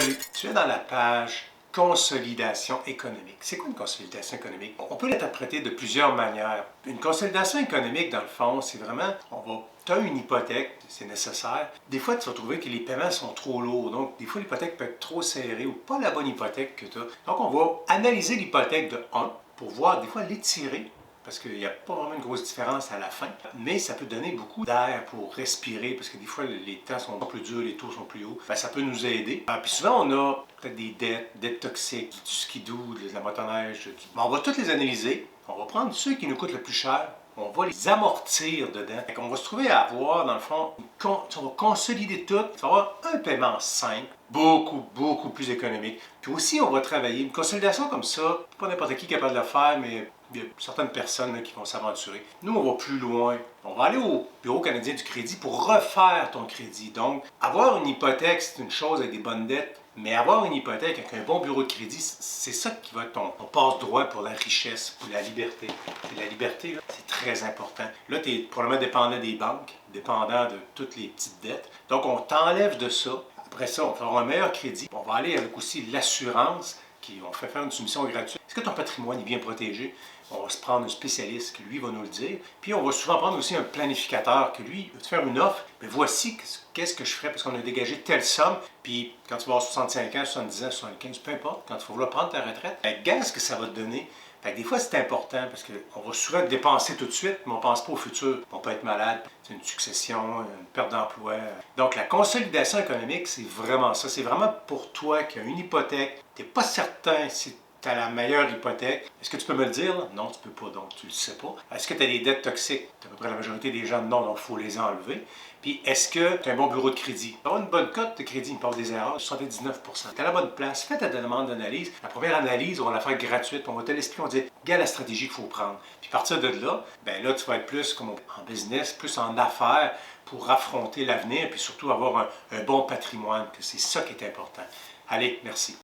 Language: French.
Salut, tu es dans la page consolidation économique. C'est quoi une consolidation économique? On peut l'interpréter de plusieurs manières. Une consolidation économique, dans le fond, c'est vraiment, tu as une hypothèque, c'est nécessaire. Des fois, tu vas trouver que les paiements sont trop lourds. Donc, des fois, l'hypothèque peut être trop serrée ou pas la bonne hypothèque que tu as. Donc, on va analyser l'hypothèque de 1 pour voir, des fois, l'étirer parce qu'il n'y a pas vraiment une grosse différence à la fin, mais ça peut donner beaucoup d'air pour respirer, parce que des fois, les temps sont plus durs, les taux sont plus hauts. Bien, ça peut nous aider. Puis souvent, on a peut-être des dettes toxiques, du skidoo, de la motoneige. On va toutes les analyser. On va prendre ceux qui nous coûtent le plus cher. On va les amortir dedans. On va se trouver à avoir, dans le fond, on va consolider tout. Ça va avoir un paiement simple, beaucoup plus économique. Puis aussi, on va travailler. Une consolidation comme ça, pas n'importe qui est capable de le faire, mais il y a certaines personnes là, qui vont s'aventurer. Nous, on va plus loin. On va aller au Bureau canadien du crédit pour refaire ton crédit. Donc, avoir une hypothèque, c'est une chose avec des bonnes dettes, mais avoir une hypothèque avec un bon bureau de crédit, c'est ça qui va être ton passe-droit pour la richesse, pour la liberté. Et la liberté, c'est très important. Là, tu es probablement dépendant des banques, dépendant de toutes les petites dettes. Donc, on t'enlève de ça. Après ça, on va avoir un meilleur crédit. On va aller avec aussi l'assurance, on fait faire une soumission gratuite. Est-ce que ton patrimoine est bien protégé? On va se prendre un spécialiste qui, lui, va nous le dire. Puis, on va souvent prendre aussi un planificateur qui, lui, va te faire une offre. Mais voici qu'est-ce que je ferais parce qu'on a dégagé telle somme. Puis, quand tu vas avoir 65 ans, 70 ans, 75, peu importe, quand tu vas vouloir prendre ta retraite, regarde ce que ça va te donner. Fait que des fois, c'est important parce qu'on va souvent dépenser tout de suite, mais on ne pense pas au futur. On peut être malade, c'est une succession, une perte d'emploi. Donc, la consolidation économique, c'est vraiment ça. C'est vraiment pour toi qui as une hypothèque. Tu n'es pas certain si tu as la meilleure hypothèque. Est-ce que tu peux me le dire? Non, tu ne peux pas, donc tu ne le sais pas. Est-ce que tu as des dettes toxiques? À peu près la majorité des gens, non, donc il faut les enlever. Puis, est-ce que tu as un bon bureau de crédit? Avoir une bonne cote de crédit, il me parle des erreurs, 79 tu as la bonne place, fais ta demande d'analyse. La première analyse, on va la faire gratuite. On va te l'expliquer, on va dire, quelle est la stratégie qu'il faut prendre. Puis, à partir de là, ben là, tu vas être plus comme en business, plus en affaires pour affronter l'avenir, puis surtout avoir un bon patrimoine, que c'est ça qui est important. Allez, merci.